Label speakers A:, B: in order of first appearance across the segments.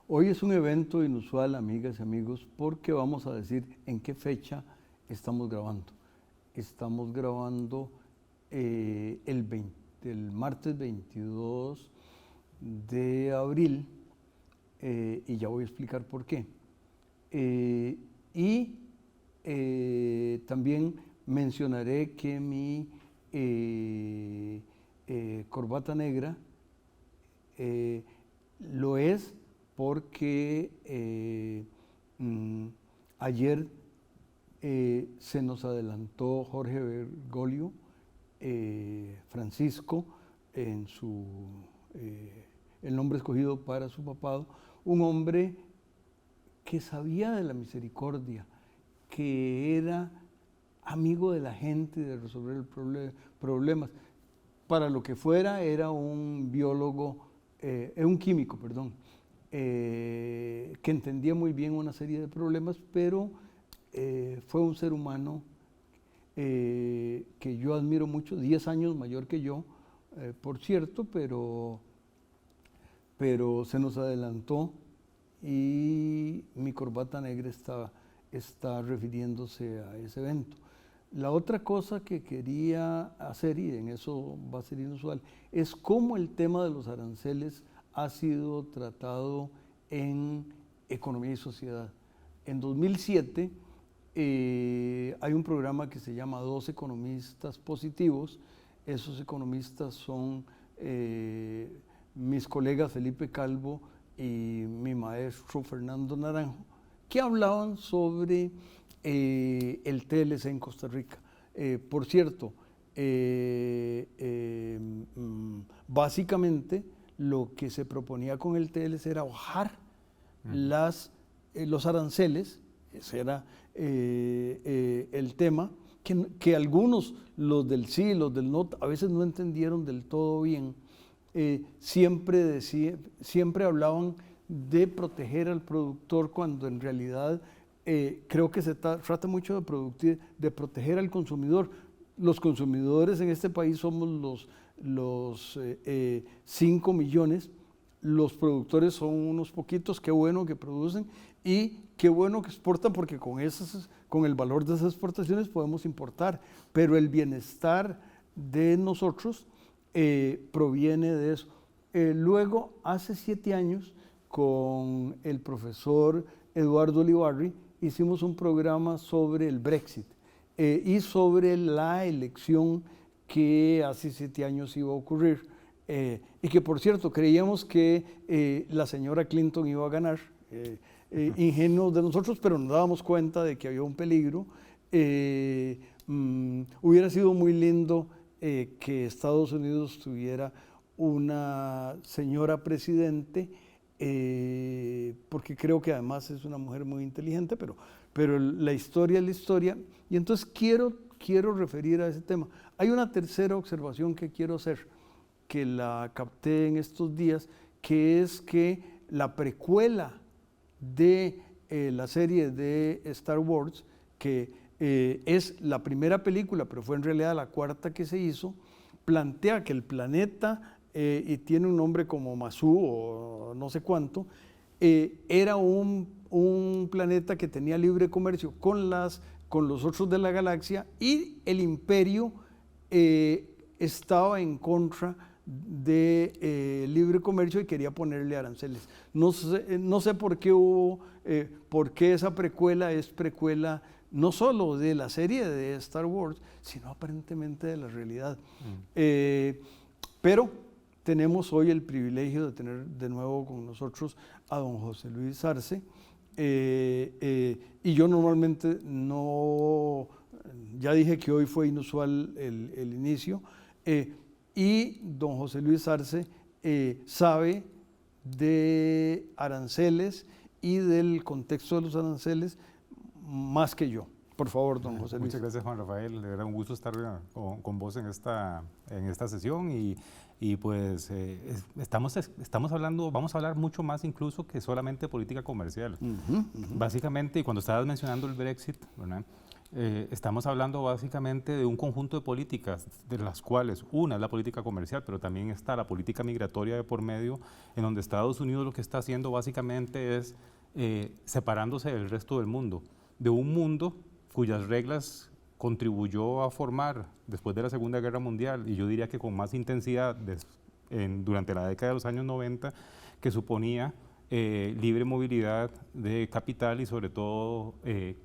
A: Hoy es un evento inusual, amigas y amigos, porque vamos a decir en qué fecha estamos grabando. Estamos grabando el martes 22 de abril y ya voy a explicar por qué. También mencionaré que mi corbata negra lo es porque ayer se nos adelantó Jorge Bergoglio, Francisco, en el nombre escogido para su papado, un hombre que sabía de la misericordia, que era amigo de la gente, de resolver problemas. Para lo que fuera, era un biólogo, un químico, perdón, que entendía muy bien una serie de problemas, pero fue un ser humano que yo admiro mucho, 10 años mayor que yo, por cierto, pero se nos adelantó y mi corbata negra está refiriéndose a ese evento. La otra cosa que quería hacer, y en eso va a ser inusual, es cómo el tema de los aranceles ha sido tratado en Economía y Sociedad. En 2007 hay un programa que se llama Dos Economistas Positivos. Esos economistas son mis colegas Felipe Calvo y mi maestro Fernando Naranjo, que hablaban sobre el TLC en Costa Rica. Por cierto, básicamente lo que se proponía con el TLC era bajar los aranceles. Ese era el tema, que algunos, los del sí, los del no, a veces no entendieron del todo bien. Siempre hablaban de proteger al productor, cuando en realidad creo que se trata mucho de proteger al consumidor. Los consumidores en este país somos los 5 millones, los productores son unos poquitos. Qué bueno que producen y qué bueno que exportan, porque con el valor de esas exportaciones podemos importar, pero el bienestar de nosotros proviene de eso. Luego, hace 7 años, con el profesor Eduardo Olivarri, hicimos un programa sobre el Brexit y sobre la elección que hace 7 años iba a ocurrir, y que, por cierto, creíamos que la señora Clinton iba a ganar, ingenuos de nosotros, pero nos dábamos cuenta de que había un peligro. Hubiera sido muy lindo que Estados Unidos tuviera una señora presidente, porque creo que además es una mujer muy inteligente, pero la historia es la historia, y entonces quiero referir a ese tema. Hay una tercera observación que quiero hacer, que la capté en estos días, que es que la precuela de la serie de Star Wars, que es la primera película, pero fue en realidad la cuarta que se hizo, plantea que el planeta, y tiene un nombre como Masú o no sé cuánto, era un planeta que tenía libre comercio con los otros de la galaxia, y el imperio estaba en contra de libre comercio y quería ponerle aranceles. No sé por qué esa precuela es precuela no solo de la serie de Star Wars, sino aparentemente de la realidad. Pero tenemos hoy el privilegio de tener de nuevo con nosotros a don José Luis Arce, y yo normalmente no, ya dije que hoy fue inusual el inicio, y don José Luis Arce sabe de aranceles y del contexto de los aranceles más que yo. Por favor, don José Luis.
B: Muchas gracias, Juan Rafael. De verdad, un gusto estar con vos en esta sesión y pues estamos hablando, vamos a hablar mucho más incluso que solamente política comercial. Básicamente, y cuando estabas mencionando el Brexit, ¿verdad? Estamos hablando básicamente de un conjunto de políticas, de las cuales una es la política comercial, pero también está la política migratoria de por medio, en donde Estados Unidos lo que está haciendo básicamente es separándose del resto del mundo, de un mundo cuyas reglas contribuyó a formar después de la Segunda Guerra Mundial, y yo diría que con más intensidad durante la década de los años 90, que suponía libre movilidad de capital y sobre todo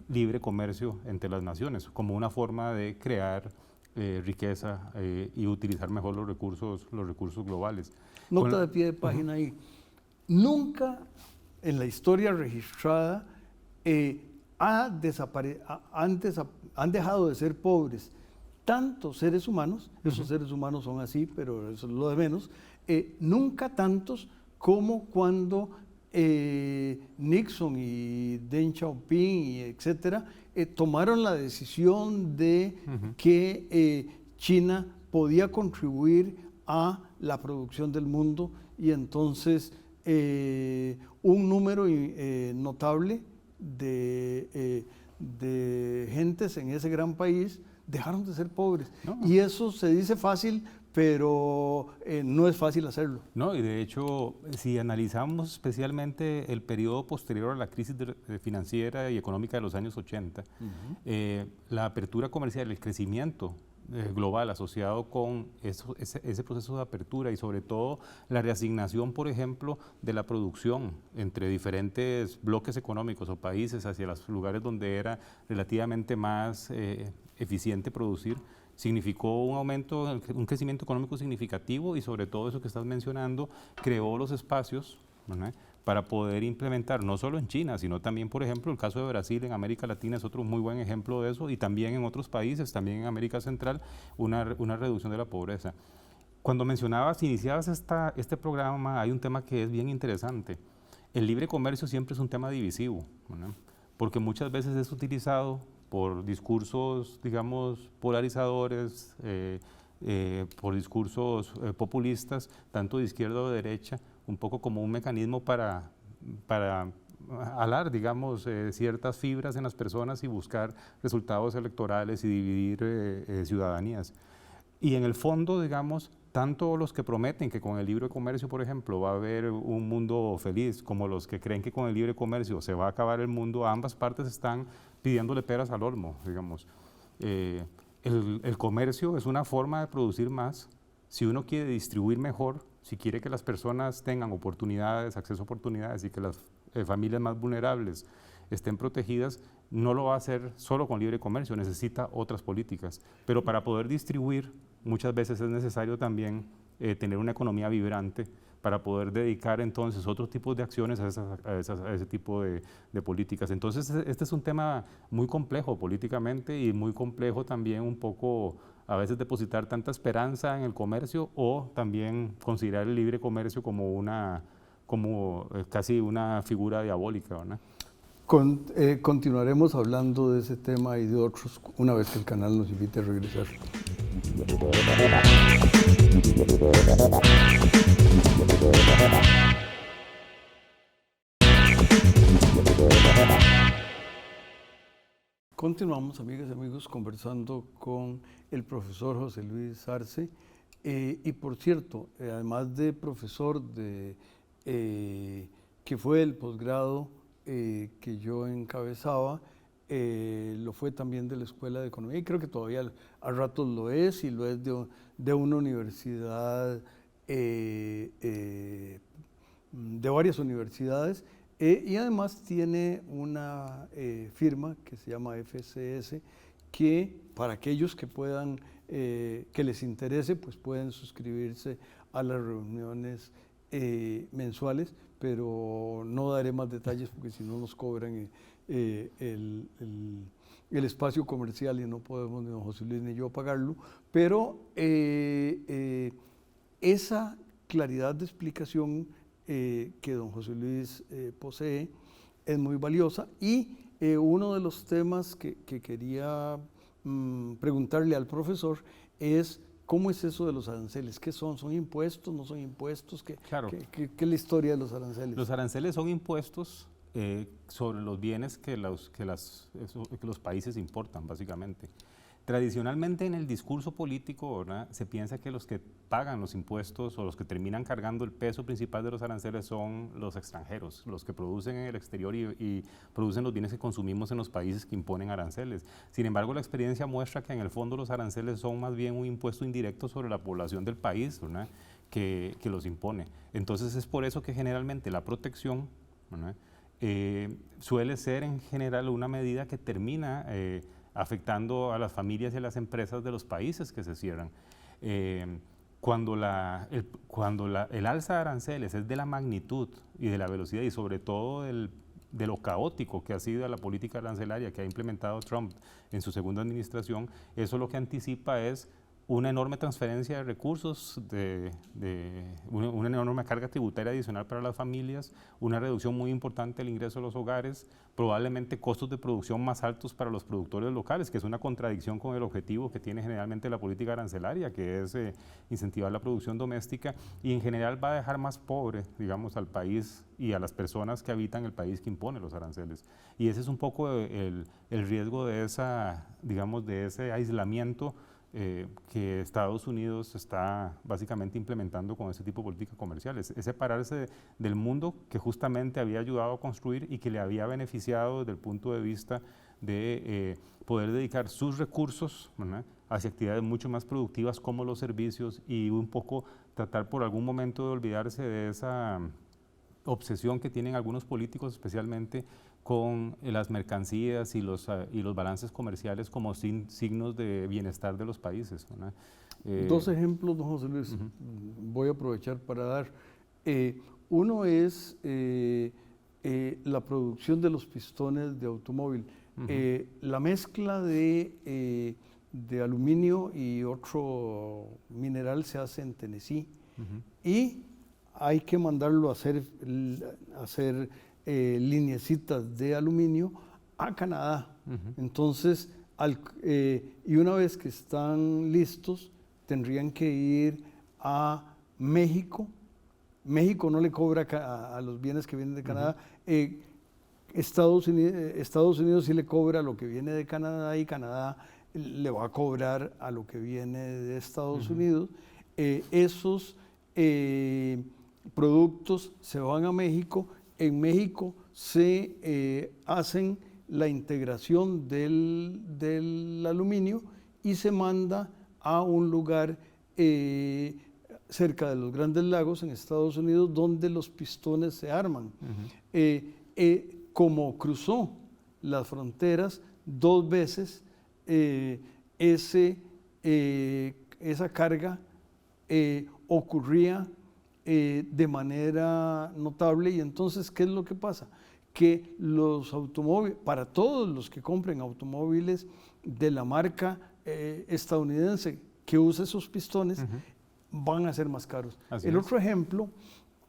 B: libre comercio entre las naciones, como una forma de crear riqueza y utilizar mejor los recursos globales.
A: Nota de pie de página ahí. Nunca en la historia registrada han dejado de ser pobres tantos seres humanos, esos seres humanos son así, pero eso es lo de menos, nunca tantos como cuando Nixon y Deng Xiaoping y etcétera tomaron la decisión de que China podía contribuir a la producción del mundo, y entonces un número notable de gentes en ese gran país dejaron de ser pobres. No. Y eso se dice fácil, pero no es fácil hacerlo.
B: No, y de hecho, si analizamos especialmente el periodo posterior a la crisis financiera y económica de los años 80, la apertura comercial, el crecimiento global asociado con ese proceso de apertura y sobre todo la reasignación, por ejemplo, de la producción entre diferentes bloques económicos o países hacia los lugares donde era relativamente más eficiente producir, significó un aumento, un crecimiento económico significativo, y sobre todo eso que estás mencionando, creó los espacios, ¿verdad?, para poder implementar, no solo en China, sino también, por ejemplo, el caso de Brasil en América Latina es otro muy buen ejemplo de eso, y también en otros países, también en América Central, una reducción de la pobreza. Cuando iniciabas este programa, hay un tema que es bien interesante. El libre comercio siempre es un tema divisivo, ¿verdad?, porque muchas veces es utilizado por discursos, digamos, polarizadores, por discursos populistas, tanto de izquierda o de derecha, un poco como un mecanismo para alar, digamos, ciertas fibras en las personas y buscar resultados electorales y dividir ciudadanías. Y en el fondo, digamos, tanto los que prometen que con el libre comercio, por ejemplo, va a haber un mundo feliz, como los que creen que con el libre comercio se va a acabar el mundo, ambas partes están pidiéndole peras al olmo, digamos. El comercio es una forma de producir más. Si uno quiere distribuir mejor, si quiere que las personas tengan oportunidades, acceso a oportunidades, y que las familias más vulnerables estén protegidas, no lo va a hacer solo con libre comercio, necesita otras políticas. Pero para poder distribuir, muchas veces es necesario también tener una economía vibrante para poder dedicar entonces otros tipos de acciones a ese tipo de políticas. Entonces este es un tema muy complejo políticamente, y muy complejo también un poco a veces depositar tanta esperanza en el comercio, o también considerar el libre comercio como casi una figura diabólica, ¿verdad?
A: Continuaremos hablando de ese tema y de otros una vez que el canal nos invite a regresar. Continuamos, amigas y amigos, conversando con el profesor José Luis Arce. Y por cierto, además de profesor que fue el posgrado que yo encabezaba, lo fue también de la Escuela de Economía, y creo que todavía a ratos lo es, y lo es de una universidad, de varias universidades, y además tiene una firma que se llama FCS, que para aquellos que puedan, que les interese, pues pueden suscribirse a las reuniones mensuales, pero no daré más detalles porque si no nos cobran el espacio comercial y no podemos ni don José Luis ni yo pagarlo, pero esa claridad de explicación que don José Luis posee es muy valiosa, y Uno de los temas que quería preguntarle al profesor es cómo es eso de los aranceles. ¿Qué son? ¿Son impuestos? ¿No son impuestos?
B: Claro.
A: ¿Qué es la historia de los aranceles?
B: Los aranceles son impuestos sobre los bienes que los países importan, básicamente. Tradicionalmente en el discurso político, ¿verdad?, se piensa que los que pagan los impuestos o los que terminan cargando el peso principal de los aranceles son los extranjeros, los que producen en el exterior y producen los bienes que consumimos en los países que imponen aranceles. Sin embargo, la experiencia muestra que en el fondo los aranceles son más bien un impuesto indirecto sobre la población del país, ¿verdad?, que los impone. Entonces es por eso que generalmente la protección, ¿verdad?, suele ser en general una medida que termina afectando a las familias y a las empresas de los países que se cierran. Cuando el alza de aranceles es de la magnitud y de la velocidad y sobre todo de lo caótico que ha sido la política arancelaria que ha implementado Trump en su segunda administración, eso lo que anticipa es una enorme transferencia de recursos, una enorme carga tributaria adicional para las familias, una reducción muy importante del ingreso de los hogares, probablemente costos de producción más altos para los productores locales, que es una contradicción con el objetivo que tiene generalmente la política arancelaria, que es incentivar la producción doméstica, y en general va a dejar más pobre, digamos, al país y a las personas que habitan el país que impone los aranceles. Y ese es un poco el riesgo de ese aislamiento que Estados Unidos está básicamente implementando con ese tipo de políticas comerciales. Es separarse del mundo que justamente había ayudado a construir y que le había beneficiado desde el punto de vista de poder dedicar sus recursos, ¿verdad?, hacia actividades mucho más productivas como los servicios y un poco tratar por algún momento de olvidarse de esa obsesión que tienen algunos políticos, especialmente con las mercancías y los balances comerciales como signos de bienestar de los países, ¿verdad?
A: Dos ejemplos, don José Luis, voy a aprovechar para dar. Uno es la producción de los pistones de automóvil. La mezcla de aluminio y otro mineral se hace en Tennessee y hay que mandarlo a hacer lineecitas de aluminio a Canadá. Entonces, y una vez que están listos, tendrían que ir a México. México no le cobra a los bienes que vienen de Canadá. Estados Unidos sí le cobra lo que viene de Canadá y Canadá le va a cobrar a lo que viene de Estados Unidos. Esos productos se van a México. En México se hacen la integración del aluminio y se manda a un lugar cerca de los Grandes Lagos en Estados Unidos donde los pistones se arman. Como cruzó las fronteras 2 veces, esa carga ocurría de manera notable. Y entonces, ¿qué es lo que pasa? Que los automóviles, para todos los que compren automóviles de la marca estadounidense que usa esos pistones, van a ser más caros. El otro ejemplo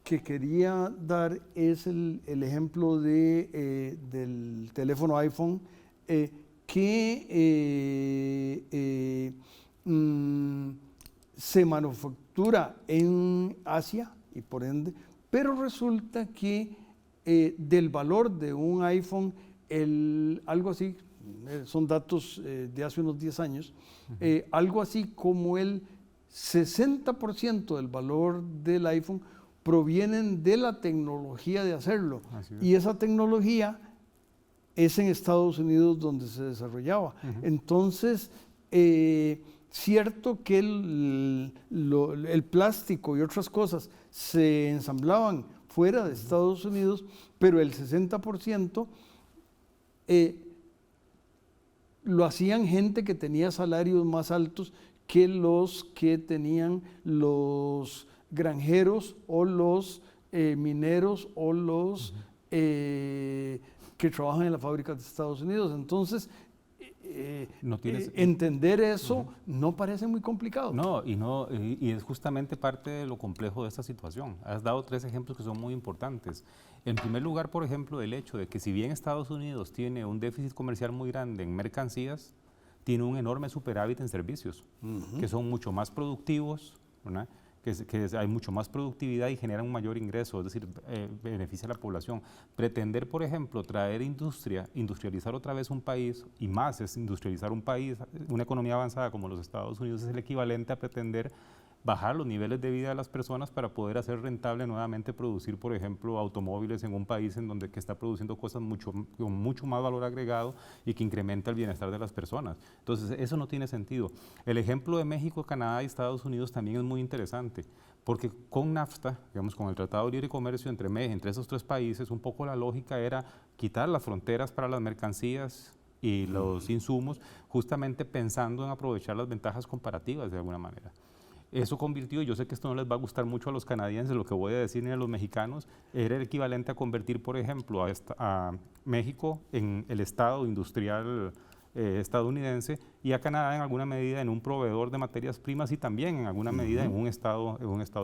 A: que quería dar es el ejemplo del teléfono iPhone, que se manufactura en Asia y por ende, pero resulta que del valor de un iPhone, algo así, son datos de hace unos 10 años, algo así como el 60% del valor del iPhone provienen de la tecnología de hacerlo. Y esa tecnología es en Estados Unidos donde se desarrollaba. Entonces, cierto que el plástico y otras cosas se ensamblaban fuera de Estados Unidos, pero el 60% lo hacían gente que tenía salarios más altos que los que tenían los granjeros o los mineros o los que trabajan en las fábricas de Estados Unidos. Entonces,
B: No tienes-
A: entender eso no parece muy complicado.
B: No, y es justamente parte de lo complejo de esta situación. Has dado 3 ejemplos que son muy importantes. En primer lugar, por ejemplo, el hecho de que si bien Estados Unidos tiene un déficit comercial muy grande en mercancías, tiene un enorme superávit en servicios, que son mucho más productivos, ¿verdad? Hay mucho más productividad y generan un mayor ingreso, es decir, beneficia a la población. Pretender, por ejemplo, traer industrializar otra vez un país, y más es industrializar un país, una economía avanzada como los Estados Unidos, es el equivalente a pretender bajar los niveles de vida de las personas para poder hacer rentable nuevamente producir, por ejemplo, automóviles en un país que está produciendo cosas con mucho más valor agregado y que incrementa el bienestar de las personas. Entonces, eso no tiene sentido. El ejemplo de México, Canadá y Estados Unidos también es muy interesante, porque con NAFTA, digamos, con el Tratado de Libre Comercio entre esos 3 países, un poco la lógica era quitar las fronteras para las mercancías y los insumos, justamente pensando en aprovechar las ventajas comparativas de alguna manera. Eso convirtió, y yo sé que esto no les va a gustar mucho a los canadienses, lo que voy a decir, ni a los mexicanos, era el equivalente a convertir, por ejemplo, a México en el estado industrial estadounidense y a Canadá en alguna medida en un proveedor de materias primas y también en alguna medida en un estado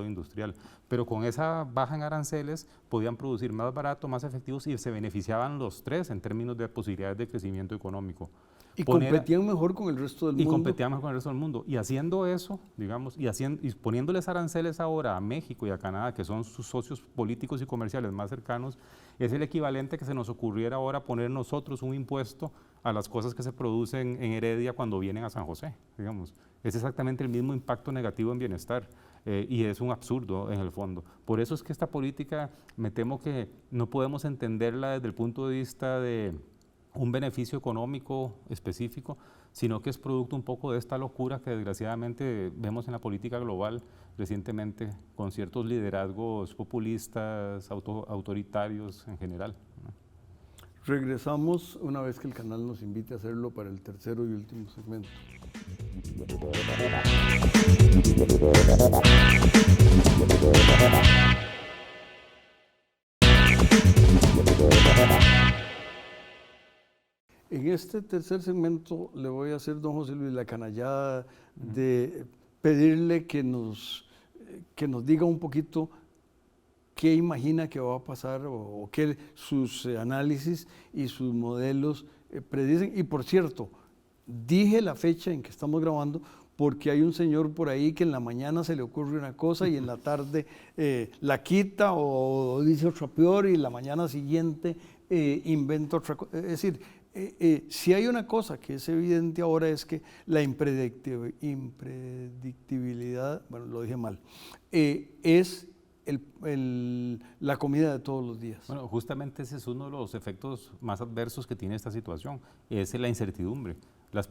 B: industrial. Pero con esa baja en aranceles podían producir más barato, más efectivos y se beneficiaban los 3 en términos de posibilidades de crecimiento económico.
A: Y competían mejor con el resto del mundo.
B: Y competíamos con el resto del mundo. Y haciendo eso, digamos, y poniéndoles aranceles ahora a México y a Canadá, que son sus socios políticos y comerciales más cercanos, es el equivalente que se nos ocurriera ahora poner nosotros un impuesto a las cosas que se producen en Heredia cuando vienen a San José, digamos. Es exactamente el mismo impacto negativo en bienestar. Y es un absurdo en el fondo. Por eso es que esta política, me temo que no podemos entenderla desde el punto de vista de un beneficio económico específico, sino que es producto un poco de esta locura que desgraciadamente vemos en la política global recientemente con ciertos liderazgos populistas, autoritarios en general, ¿no?
A: Regresamos una vez que el canal nos invite a hacerlo para el tercero y último segmento. En este tercer segmento le voy a hacer, don José Luis, la canallada de pedirle que nos diga un poquito qué imagina que va a pasar o qué sus análisis y sus modelos predicen. Y por cierto, dije la fecha en que estamos grabando porque hay un señor por ahí que en la mañana se le ocurre una cosa y en la tarde la quita o dice otra peor y la mañana siguiente inventa otra cosa. Es decir, si hay una cosa que es evidente ahora es que la impredictibilidad, bueno, lo dije mal, es la comida de todos los días.
B: Bueno, justamente ese es uno de los efectos más adversos que tiene esta situación, es la incertidumbre. La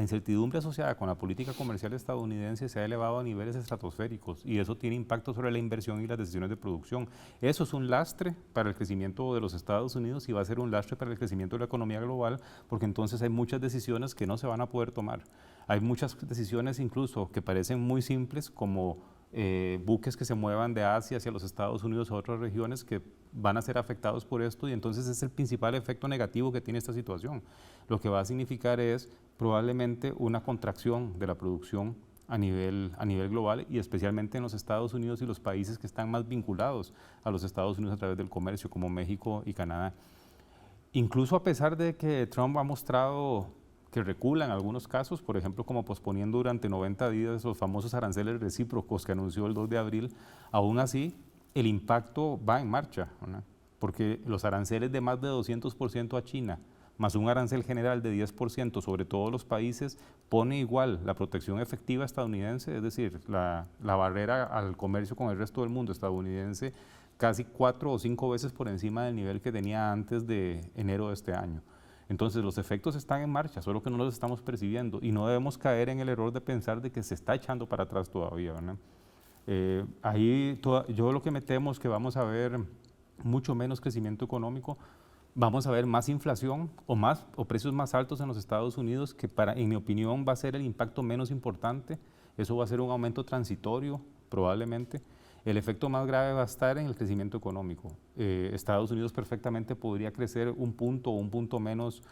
B: incertidumbre asociada con la política comercial estadounidense se ha elevado a niveles estratosféricos y eso tiene impacto sobre la inversión y las decisiones de producción. Eso es un lastre para el crecimiento de los Estados Unidos y va a ser un lastre para el crecimiento de la economía global porque entonces hay muchas decisiones que no se van a poder tomar. Hay muchas decisiones incluso que parecen muy simples como buques que se muevan de Asia hacia los Estados Unidos o otras regiones que van a ser afectados por esto y entonces es el principal efecto negativo que tiene esta situación. Lo que va a significar es probablemente una contracción de la producción a nivel global y especialmente en los Estados Unidos y los países que están más vinculados a los Estados Unidos a través del comercio como México y Canadá. Incluso a pesar de que Trump ha mostrado que recula en algunos casos, por ejemplo, como posponiendo durante 90 días los famosos aranceles recíprocos que anunció el 2 de abril, aún así el impacto va en marcha, ¿no? Porque los aranceles de más de 200% a China, más un arancel general de 10% sobre todos los países, pone igual la protección efectiva estadounidense, es decir, la barrera al comercio con el resto del mundo estadounidense, casi 4 o 5 veces por encima del nivel que tenía antes de enero de este año. Entonces los efectos están en marcha, solo que no los estamos percibiendo y no debemos caer en el error de pensar de que se está echando para atrás todavía, ¿no? Yo lo que me temo es que vamos a ver mucho menos crecimiento económico, vamos a ver más inflación o precios más altos en los Estados Unidos, que en mi opinión va a ser el impacto menos importante. Eso va a ser un aumento transitorio probablemente. El efecto más grave va a estar en el crecimiento económico. Estados Unidos perfectamente podría crecer 1 punto o 1 punto menos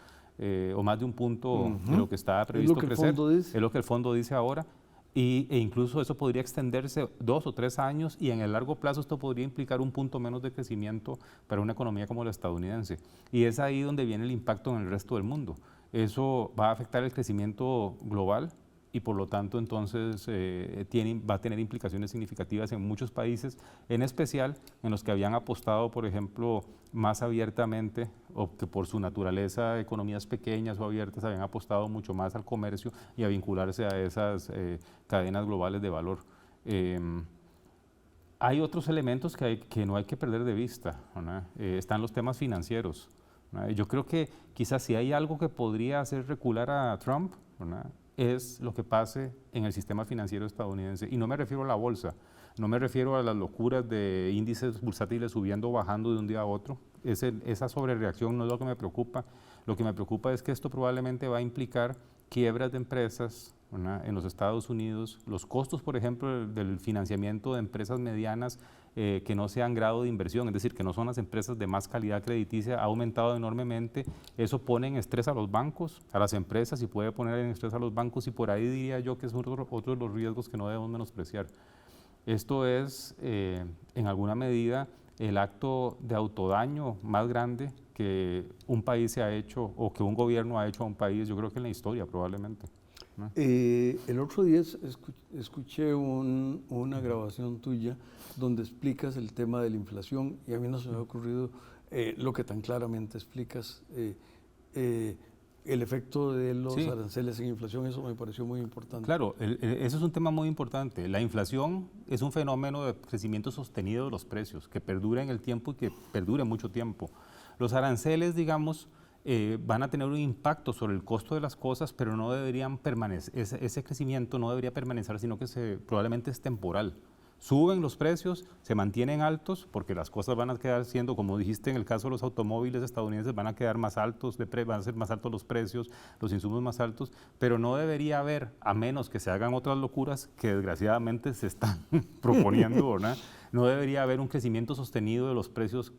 B: o más de un punto de lo que estaba
A: Es
B: previsto
A: lo que el
B: crecer.
A: fondo dice.
B: Es lo que el fondo dice ahora. E incluso eso podría extenderse 2 o 3 años y en el largo plazo esto podría implicar un punto menos de crecimiento para una economía como la estadounidense. Y es ahí donde viene el impacto en el resto del mundo. Eso va a afectar el crecimiento global y por lo tanto entonces va a tener implicaciones significativas en muchos países, en especial en los que habían apostado, por ejemplo, más abiertamente o que por su naturaleza, economías pequeñas o abiertas, habían apostado mucho más al comercio y a vincularse a esas cadenas globales de valor. Hay otros elementos que no hay que perder de vista, ¿verdad? Están los temas financieros, ¿verdad? Yo creo que quizás si hay algo que podría hacer recular a Trump, ¿verdad?, es lo que pase en el sistema financiero estadounidense. Y no me refiero a la bolsa, no me refiero a las locuras de índices bursátiles subiendo o bajando de un día a otro. Esa sobrereacción no es lo que me preocupa. Lo que me preocupa es que esto probablemente va a implicar quiebras de empresas, ¿verdad?, en los Estados Unidos. Los costos, por ejemplo, del financiamiento de empresas medianas que no sean grado de inversión, es decir, que no son las empresas de más calidad crediticia, ha aumentado enormemente. Eso pone en estrés a los bancos, a las empresas, y puede poner en estrés a los bancos, y por ahí diría yo que es otro de los riesgos que no debemos menospreciar. Esto es, en alguna medida, el acto de autodaño más grande que un país se ha hecho o que un gobierno ha hecho a un país, yo creo que en la historia probablemente, ¿no?
A: El otro día escuché una grabación tuya donde explicas el tema de la inflación y a mí no se me ha ocurrido lo que tan claramente explicas, el efecto de los
B: Sí.
A: aranceles en inflación. Eso me pareció muy importante.
B: Claro, eso es un tema muy importante. La inflación es un fenómeno de crecimiento sostenido de los precios, que perdura en el tiempo y que perdura mucho tiempo. Los aranceles, digamos, van a tener un impacto sobre el costo de las cosas, pero no deberían permanecer, ese crecimiento no debería permanecer, sino que probablemente es temporal. Suben los precios, se mantienen altos, porque las cosas van a quedar siendo, como dijiste en el caso de los automóviles estadounidenses, van a quedar más altos, van a ser más altos los precios, los insumos más altos, pero no debería haber, a menos que se hagan otras locuras que desgraciadamente se están proponiendo, ¿verdad? No debería haber un crecimiento sostenido de los precios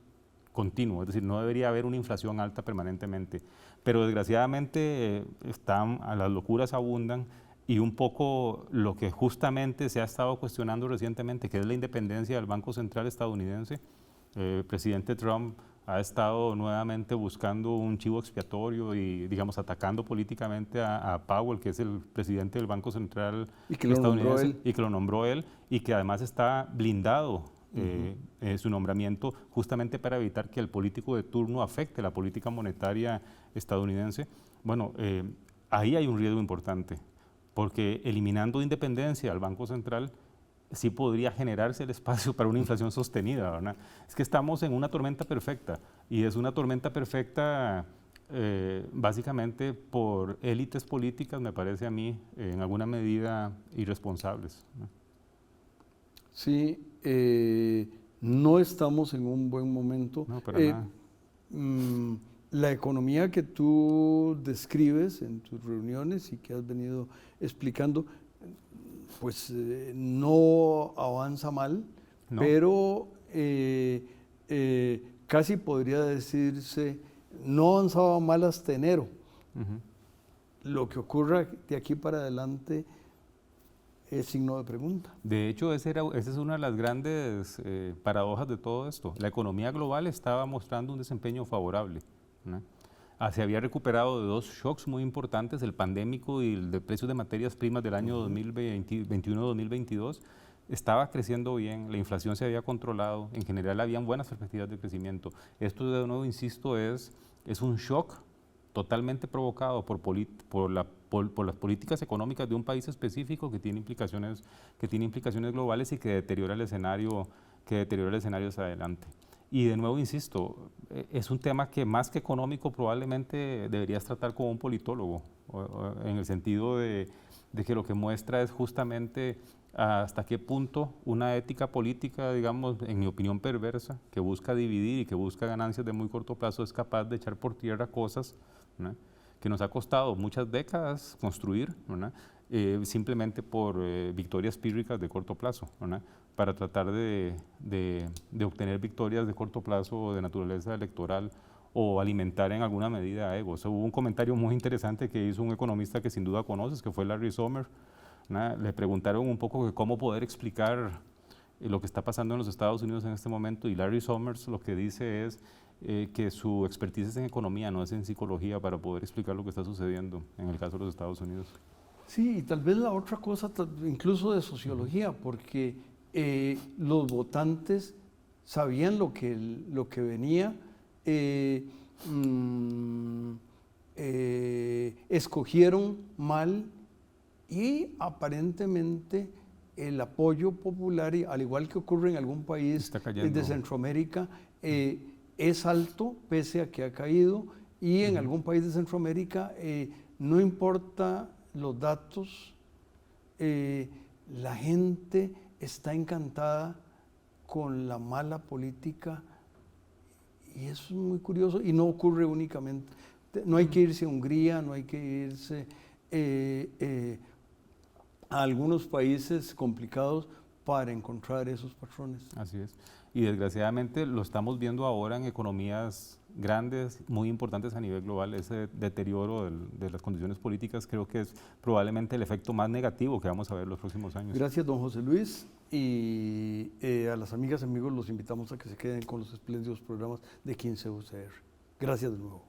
B: continuo, es decir, no debería haber una inflación alta permanentemente, pero desgraciadamente las locuras abundan. Y un poco lo que justamente se ha estado cuestionando recientemente, que es la independencia del Banco Central estadounidense. El presidente Trump ha estado nuevamente buscando un chivo expiatorio y, digamos, atacando políticamente a Powell, que es el presidente del Banco Central estadounidense, y que lo nombró él, y que además está blindado su nombramiento justamente para evitar que el político de turno afecte la política monetaria estadounidense. Bueno, ahí hay un riesgo importante, porque eliminando independencia al Banco Central sí podría generarse el espacio para una inflación sostenida, ¿verdad? Es que estamos en una tormenta perfecta, y es una tormenta perfecta básicamente por élites políticas, me parece a mí, en alguna medida irresponsables, ¿no?
A: Sí, no estamos en un buen momento.
B: No, para nada.
A: La economía que tú describes en tus reuniones y que has venido explicando, pues no avanza mal,
B: No.
A: pero casi podría decirse, no avanzaba mal hasta enero. Lo que ocurra de aquí para adelante es signo de pregunta.
B: De hecho, esa es una de las grandes paradojas de todo esto. La economía global estaba mostrando un desempeño favorable, ¿no? Se había recuperado de dos shocks muy importantes, el pandémico y el de precios de materias primas del año 2021-2022. Estaba creciendo bien, la inflación se había controlado, en general habían buenas perspectivas de crecimiento. Esto, de nuevo, insisto, es un shock totalmente provocado por las políticas económicas de un país específico que tiene implicaciones globales y que deteriora el escenario hacia adelante. Y de nuevo, insisto, es un tema que más que económico probablemente deberías tratar como un politólogo, en el sentido de que lo que muestra es justamente hasta qué punto una ética política, digamos, en mi opinión perversa, que busca dividir y que busca ganancias de muy corto plazo, es capaz de echar por tierra cosas, ¿no?, que nos ha costado muchas décadas construir, ¿no?, simplemente por victorias pírricas de corto plazo, ¿no?, para tratar de obtener victorias de corto plazo o de naturaleza electoral o alimentar en alguna medida egos. Hubo un comentario muy interesante que hizo un economista que sin duda conoces, que fue Larry Summers. Le preguntaron un poco que cómo poder explicar lo que está pasando en los Estados Unidos en este momento, y Larry Summers lo que dice es que su expertise es en economía, no es en psicología, para poder explicar lo que está sucediendo en el caso de los Estados Unidos.
A: Sí, y tal vez la otra cosa, incluso de sociología, porque los votantes sabían lo que venía, escogieron mal, y aparentemente el apoyo popular, al igual que ocurre en algún país de Centroamérica, es alto pese a que ha caído, y en algún país de Centroamérica no importa los datos, la gente está encantada con la mala política, y eso es muy curioso, y no ocurre únicamente. No hay que irse a Hungría, no hay que irse a algunos países complicados para encontrar esos patrones.
B: Así es. Y desgraciadamente lo estamos viendo ahora en economías grandes, muy importantes a nivel global. Ese deterioro de las condiciones políticas creo que es probablemente el efecto más negativo que vamos a ver los próximos años.
A: Gracias, don José Luis, y a las amigas y amigos los invitamos a que se queden con los espléndidos programas de 15 UCR. Gracias de nuevo.